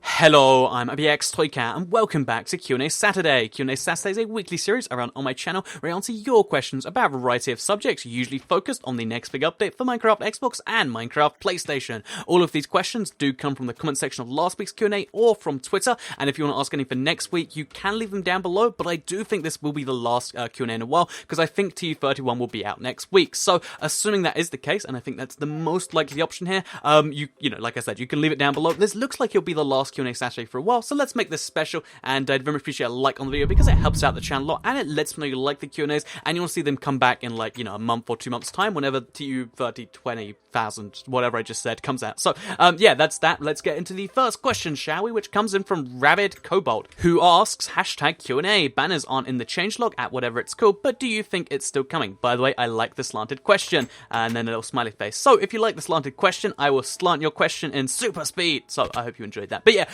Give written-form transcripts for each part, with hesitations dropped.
Hello, I'm ABX Toycat, and welcome back to QnA Saturday. QnA Saturday is a weekly series around on my channel where I answer your questions about a variety of subjects, usually focused on the next big update for Minecraft Xbox and Minecraft PlayStation. All of these questions do come from the comment section of last week's Q&A or from Twitter, and if you want to ask any for next week, you can leave them down below, but I do think this will be the last Q&A in a while, because I think TU31 will be out next week. So, assuming that is the case, and I think that's the most likely option here, you know, like I said, you can leave it down below. This looks like it'll be the last Q&A Saturday for a while, so let's make this special, and I'd very much appreciate a like on the video because it helps out the channel a lot, and it lets me know you like the Q&As, and you want to see them come back in, like, you know, a month or 2 months time, whenever TU30 whatever I just said, comes out. So, yeah, that's that. Let's get into the first question, shall we? Which comes in from Rabid Cobalt, who asks, hashtag Q&A, banners aren't in the changelog at whatever it's called, but do you think it's still coming? By the way, I like the slanted question, and then a little smiley face. So, if you like the slanted question, I will slant your question in super speed. So, I hope you enjoyed that. But yeah,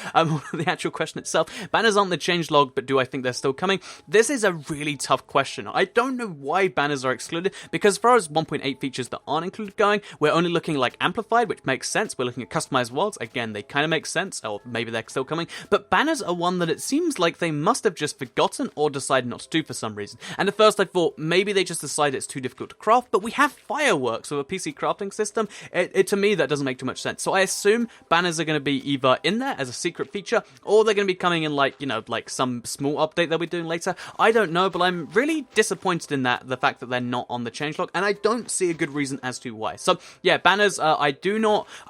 the actual question itself, banners aren't the changelog, but do I think they're still coming? This is a really tough question. I don't know why banners are excluded, because as far as 1.8 features that aren't included going, we're only looking like amplified, which makes sense. We're looking at customized worlds. Again, they kind of make sense, or maybe they're still coming. But banners are one that it seems like they must have just forgotten or decided not to do for some reason. And at first I thought maybe they just decided it's too difficult to craft, but we have fireworks with a PC crafting system. To me, that doesn't make too much sense. So I assume banners are going to be either in there as a secret feature, or they're going to be coming in like, you know, like some small update they'll be doing later. I don't know, but I'm really disappointed in the fact that they're not on the changelog, and I don't see a good reason as to why. So yeah, banners, I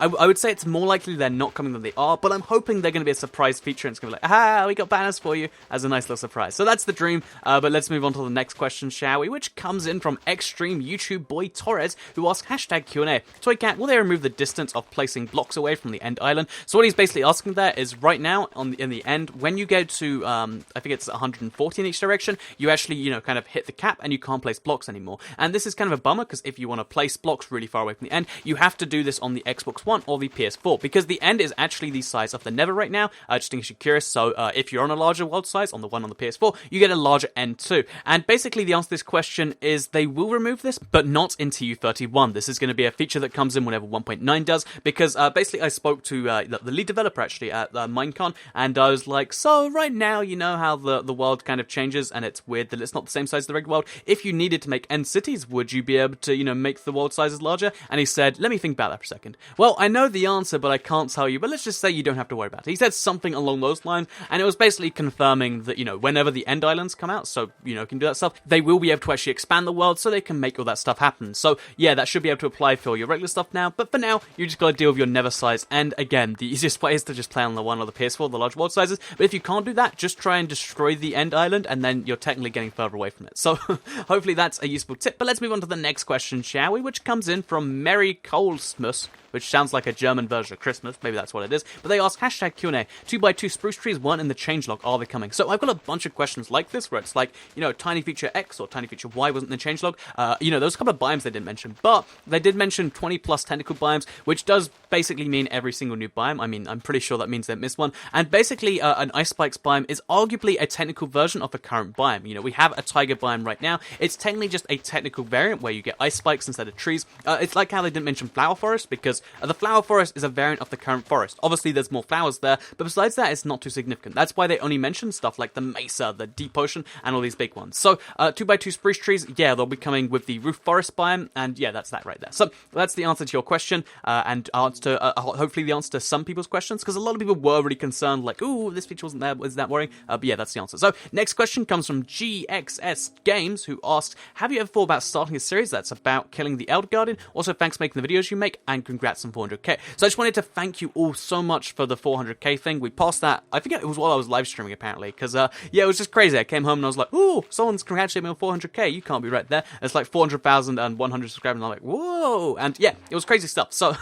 would say it's more likely they're not coming than they are, but I'm hoping they're going to be a surprise feature, and it's going to be like, ah, we got banners for you, as a nice little surprise. So that's the dream, but let's move on to the next question, shall we? Which comes in from Extreme YouTube Boy Torres, who asks, hashtag Q&A, Toycat, will they remove the distance of placing blocks away from the end island? So what he's basically asking there is, right now, in the end, when you go to, I think it's 140 in each direction, you actually, you know, kind of hit the cap, and you can't place blocks anymore. And this is kind of a bummer, because if you want to place blocks really far away from the end, you have to do this on the Xbox One or the PS4, because the end is actually the size of the Nether right now, just in case you're curious. So if you're on a larger world size, on the one on the PS4, you get a larger end too. And basically the answer to this question is they will remove this, but not in TU31. This is going to be a feature that comes in whenever 1.9 does, because basically I spoke to the lead developer actually at Minecon, and I was like, so right now, you know how the world kind of changes, and it's weird that it's not the same size as the regular world. If you needed to make end cities, would you be able to, you know, make the world sizes larger? And he said, let me think about that for a second. Well, I know the answer, but I can't tell you, but let's just say you don't have to worry about it. He said something along those lines, and it was basically confirming that, you know, whenever the end islands come out, so, you know, can do that stuff, they will be able to actually expand the world so they can make all that stuff happen. So, yeah, that should be able to apply for your regular stuff now, but for now, you just gotta deal with your Nether size, and again, the easiest way is to just play on the one or the PS4, the large world sizes, but if you can't do that, just try and destroy the end island, and then you're technically getting further away from it. So, hopefully that's a useful tip, but let's move on to the next question, shall we? Which comes in from Mary Colesmus, which sounds like a German version of Christmas, maybe that's what it is, but they ask, hashtag Q&A, 2x2 spruce trees weren't in the changelog, are they coming? So I've got a bunch of questions like this, where it's like, you know, tiny feature X or tiny feature Y wasn't in the changelog, you know, there's a couple of biomes they didn't mention, but they did mention 20 plus technical biomes, which does basically mean every single new biome. I mean, I'm pretty sure that means they missed one, and basically an ice spikes biome is arguably a technical version of a current biome. You know, we have a tiger biome right now, it's technically just a technical variant where you get ice spikes instead of trees. It's like how they didn't mention flower forest, because the flower forest is a variant of the current forest. Obviously there's more flowers there, but besides that it's not too significant. That's why they only mention stuff like the mesa, the deep ocean, and all these big ones. So 2x2 spruce trees, yeah, they'll be coming with the roof forest biome, and yeah, that's that right there. So that's the answer to your question, and answer to, hopefully the answer to some people's questions, because a lot of people were really concerned, like, ooh, this feature wasn't there, is that worrying? But yeah, that's the answer. So next question comes from GXS Games, who asks, have you ever thought about starting a series that's about killing the Elder Guardian? Also, thanks for making the videos you make, and congrats on 400k. So I just wanted to thank you all so much for the 400k thing. We passed that, I think it was while I was live streaming apparently, because yeah, it was just crazy. I came home and I was like, ooh, someone's congratulating me on 400k, you can't be right there. It's like 400,100 subscribers, and I'm like, whoa, and yeah, it was crazy stuff. So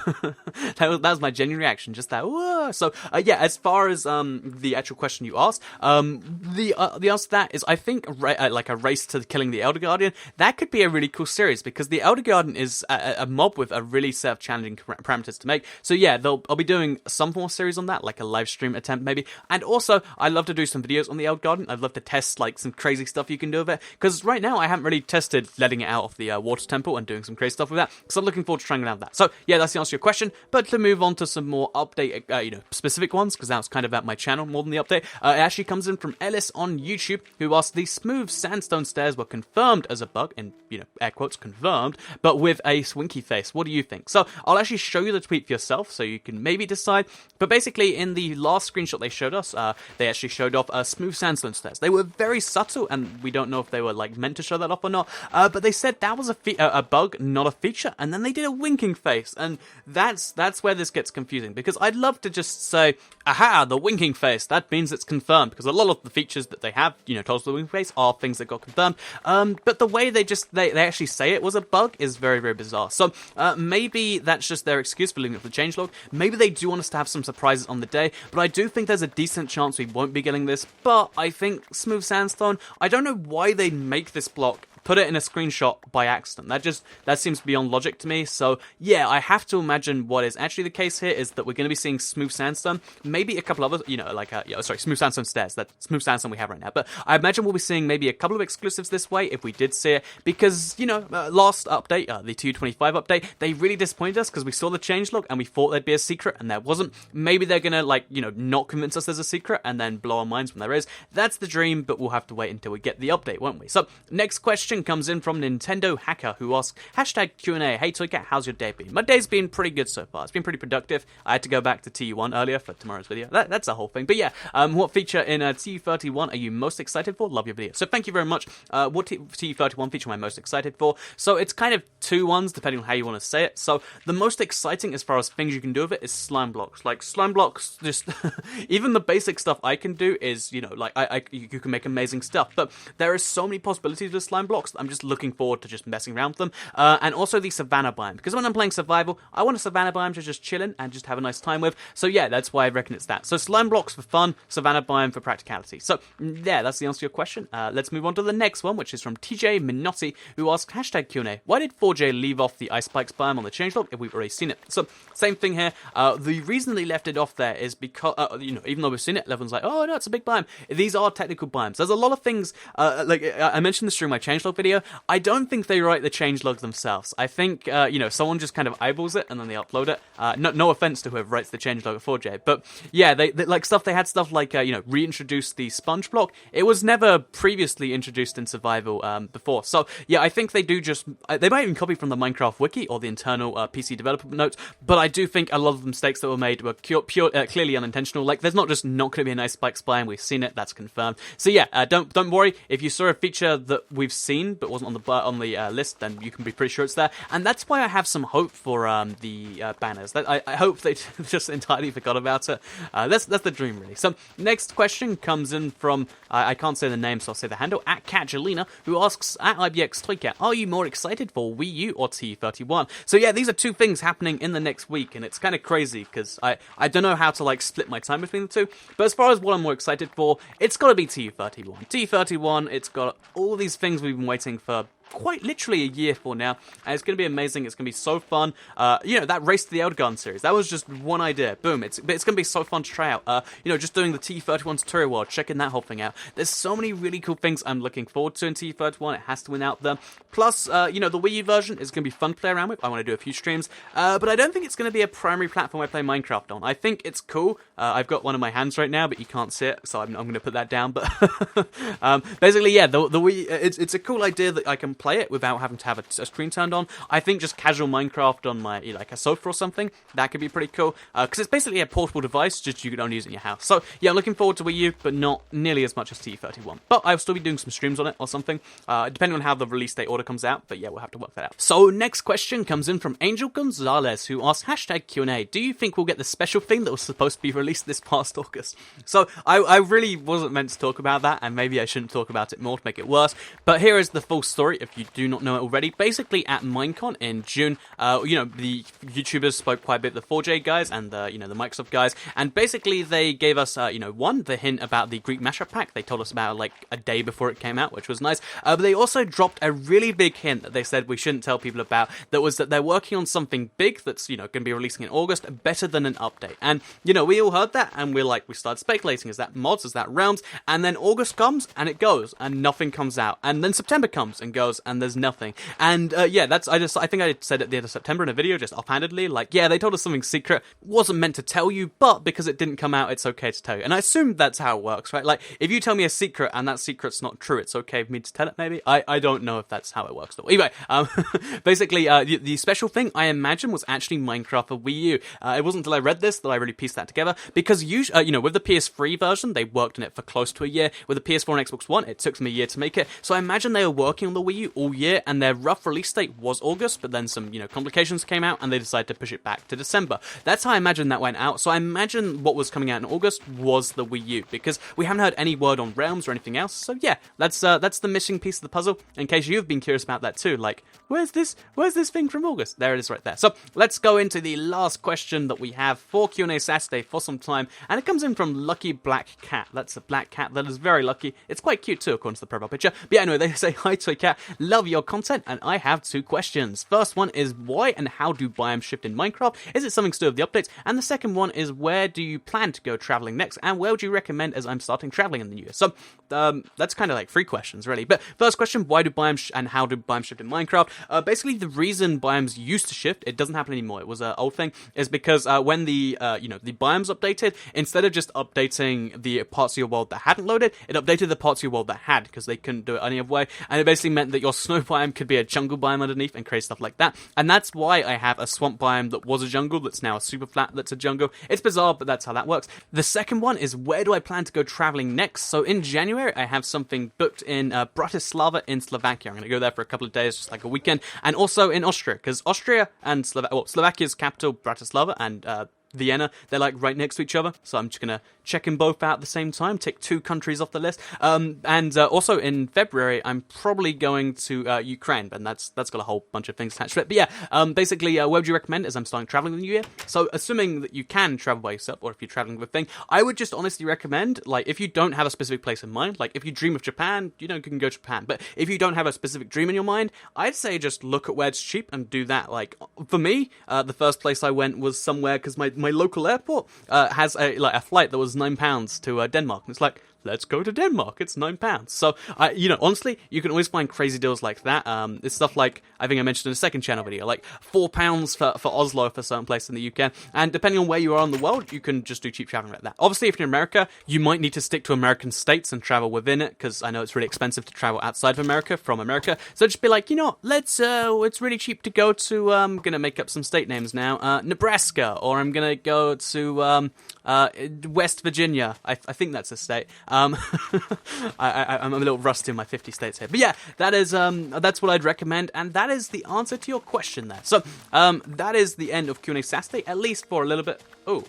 that was my genuine reaction, just that, whoa. So yeah, as far as the actual question you asked, the answer to that is, I think like a race to killing the Elder Guardian, that could be a really cool series, because the Elder Guardian is a mob with a really set of challenging parameters to make. So yeah, I'll be doing some more series on that, like a live stream attempt maybe. And also, I'd love to do some videos on the Elder Guardian. I'd love to test like some crazy stuff you can do with it, because right now I haven't really tested letting it out of the water temple and doing some crazy stuff with that, because I'm looking forward to trying out that. So yeah, that's the answer to your question. But to move on to some more update, you know, specific specific ones, because that was kind of at my channel more than the update. It actually comes in from Ellis on YouTube, who asked, the smooth sandstone stairs were confirmed as a bug, and, air quotes, confirmed, but with a winky face. What do you think? So I'll actually show you the tweet for yourself, so you can maybe decide. But basically, in the last screenshot they showed us, they actually showed off smooth sandstone stairs. They were very subtle, and we don't know if they were meant to show that off or not. But they said that was a bug, not a feature, and then they did a winking face, and that's where this gets confusing, because I'd love to just say, aha, the winking face, that means it's confirmed, because a lot of the features that they have, told us the winking face are things that got confirmed. But the way they actually say it was a bug is very, very bizarre. So maybe that's just their excuse for leaving it for the changelog. Maybe they do want us to have some surprises on the day, but I do think there's a decent chance we won't be getting this. But I think Smooth Sandstone, I don't know why they make this block, put it in a screenshot by accident. That seems beyond logic to me. So yeah, I have to imagine what is actually the case here is that we're going to be seeing smooth sandstone, maybe a couple others, smooth sandstone stairs. That smooth sandstone we have right now. But I imagine we'll be seeing maybe a couple of exclusives this way if we did see it, because last update, the TU25 update, they really disappointed us because we saw the changelog and we thought there'd be a secret and there wasn't. Maybe they're gonna not convince us there's a secret and then blow our minds when there is. That's the dream, but we'll have to wait until we get the update, won't we? So next question comes in from Nintendo Hacker, who asks, #QnA, hey Toycat, how's your day been? My day's been pretty good so far. It's been pretty productive. I had to go back to TU1 earlier for tomorrow's video. That's a whole thing. But yeah, what feature in TU31 are you most excited for? Love your video. So thank you very much. What TU31 feature am I most excited for? So it's kind of two ones, depending on how you want to say it. So the most exciting as far as things you can do with it is slime blocks. Slime blocks, just even the basic stuff I can do is, you can make amazing stuff. But there are so many possibilities with slime blocks that I'm just looking forward to just messing around with them. And also the savannah biome, because when I'm playing survival, I want a savannah biome to just chill in and just have a nice time with. So yeah, that's why I reckon it's that. So slime blocks for fun, savannah biome for practicality. So yeah, that's the answer to your question. Let's move on to the next one, which is from TJ Minotti, who asks, #QnA, why did 4J leave off the ice spikes biome on the changelog if we've already seen it? So same thing here. The reason they left it off there is because, even though we've seen it, everyone's like, oh no, it's a big biome. These are technical biomes. There's a lot of things, I mentioned this during my changelog video. I don't think they write the changelog themselves. I think, someone just kind of eyeballs it and then they upload it. No offense to whoever writes the changelog at 4J, but yeah, they had stuff like, reintroduce the sponge block. It was never previously introduced in survival before. So yeah, I think they do they might even copy from the Minecraft wiki or the internal PC developer notes, but I do think a lot of the mistakes that were made were clearly unintentional. There's not going to be a nice spike spline. We've seen it, that's confirmed. So yeah, don't worry if you saw a feature that we've seen but wasn't on the list, then you can be pretty sure it's there. And that's why I have some hope for the banners. I hope they just entirely forgot about it. That's the dream, really. So next question comes in from I can't say the name, so I'll say the handle, @Catgelina, who asks, @IBX are you more excited for Wii U or TU31? So yeah, these are two things happening in the next week, and it's kind of crazy because I don't know how to split my time between the two. But as far as what I'm more excited for, it's got to be TU31. TU31, it's got all these things we've been waiting for quite literally a year for now, and it's going to be amazing. It's going to be so fun. That Race to the Elgato series, that was just one idea. Boom, it's going to be so fun to try out. Just doing the TU31 tutorial world, checking that whole thing out. There's so many really cool things I'm looking forward to in TU31. It has to win out there. Plus, the Wii U version is going to be fun to play around with. I want to do a few streams, but I don't think it's going to be a primary platform I play Minecraft on. I think it's cool. I've got one in my hands right now, but you can't see it, so I'm going to put that down. But basically, yeah, the Wii, it's a cool idea that I can play it without having to have a screen turned on. I think just casual Minecraft on my a sofa or something, that could be pretty cool, because it's basically a portable device, just you can only use it in your house. So yeah, I'm looking forward to Wii U, but not nearly as much as TU31. But I'll still be doing some streams on it or something, depending on how the release date order comes out. But yeah, we'll have to work that out. So next question comes in from Angel Gonzalez, who asks, #QnA, do you think we'll get the special thing that was supposed to be released this past August? So I really wasn't meant to talk about that, and maybe I shouldn't talk about it more to make it worse, but here is the full story if you do not know it already. Basically, at Minecon in June, the YouTubers spoke quite a bit, the 4J guys and the Microsoft guys, and basically they gave us, the hint about the Greek mashup pack. They told us about a day before it came out, which was nice. But they also dropped a really big hint that they said we shouldn't tell people about. That was that they're working on something big that's going to be releasing in August, better than an update. And we all heard that, and we started speculating: is that mods? Is that realms? And then August comes and it goes, and nothing comes out. And then September comes and goes, those, and there's nothing. And yeah, I think I said at the end of September in a video, just offhandedly, like, yeah, they told us something secret, wasn't meant to tell you, but because it didn't come out, it's okay to tell you. And I assume that's how it works, right? Like, if you tell me a secret and that secret's not true, it's okay for me to tell it, maybe? I don't know if that's how it works, though. Anyway, basically, the special thing, I imagine, was actually Minecraft for Wii U. It wasn't until I read this that I really pieced that together, because usually, with the PS3 version, they worked on it for close to a year. With the PS4 and Xbox One, it took them a year to make it. So I imagine they were working on the Wii U all year, and their rough release date was August, but then some, complications came out, and they decided to push it back to December. That's how I imagine that went out. So I imagine what was coming out in August was the Wii U, because we haven't heard any word on Realms or anything else. So yeah, that's the missing piece of the puzzle, in case you've been curious about that too. Like, where's this thing from August? There it is right there. So let's go into the last question that we have for Q&A Saturday for some time, and it comes in from Lucky Black Cat. That's a black cat that is very lucky. It's quite cute too, according to the profile picture. But yeah, anyway, they say, hi Toy Cat, love your content, and I have 2 questions. First one is, why and how do biomes shift in Minecraft? Is it something to do with the updates? And the second one is, where do you plan to go traveling next, and where would you recommend, as I'm starting traveling in the new year? So that's kind of like 3 questions really. But first question, why do biomes and how do biomes shift in Minecraft? Basically, the reason biomes used to shift, it doesn't happen anymore, it was an old thing, is because when the biomes updated, instead of just updating the parts of your world that hadn't loaded, it updated the parts of your world that had, because they couldn't do it any other way, and it basically meant that your snow biome could be a jungle biome underneath and create stuff like that. And that's why I have a swamp biome that was a jungle that's now a super flat that's a jungle. It's bizarre, but that's how that works. The second one is, where do I plan to go traveling next? So in January, I have something booked in Bratislava in Slovakia. I'm going to go there for a couple of days, just like a weekend, and also in Austria, because Austria and Slovakia's capital, Bratislava, and Vienna, they're like right next to each other, so I'm just gonna check them both out at the same time, tick 2 countries off the list. And also in February, I'm probably going to Ukraine, and that's got a whole bunch of things attached to it. But yeah, basically, where would you recommend, as I'm starting traveling in the new year? So assuming that you can travel by yourself, or if you're traveling with a thing, I would just honestly recommend, like, if you don't have a specific place in mind, like if you dream of Japan, you can go to Japan. But if you don't have a specific dream in your mind, I'd say just look at where it's cheap and do that. Like, for me, the first place I went was somewhere, because my local airport has a flight that was £9 to Denmark, and it's like, let's go to Denmark, it's £9. So, honestly, you can always find crazy deals like that. It's stuff like, I think I mentioned in a second channel video, like £4 for Oslo for a certain place in the UK. And depending on where you are in the world, you can just do cheap traveling like that. Obviously, if you're in America, you might need to stick to American states and travel within it, because I know it's really expensive to travel outside of America from America. So just be like, it's really cheap to go to, I'm going to make up some state names now, Nebraska, or I'm going to go to West Virginia. I think that's a state. I'm a little rusty in my 50 states here. But yeah, that's what I'd recommend, and that is the answer to your question there. So, that is the end of Q&A Saturday, at least for a little bit. Oh,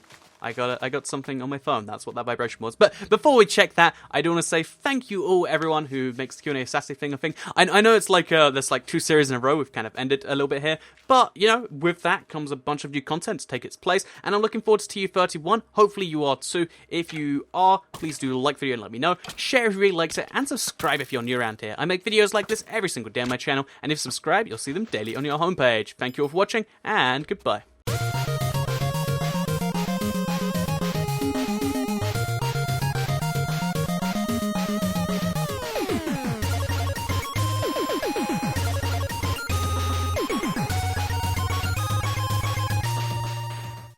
I got something on my phone. That's what that vibration was. But before we check that, I do want to say thank you all, everyone who makes the Q&A Saturday thing a thing. I know it's like there's like 2 series in a row. We've kind of ended a little bit here, but with that comes a bunch of new content to take its place, and I'm looking forward to TU31. Hopefully you are too. If you are, please do like the video and let me know. Share if you really liked it, and subscribe if you're new around here. I make videos like this every single day on my channel, and if you subscribe, you'll see them daily on your homepage. Thank you all for watching, and goodbye.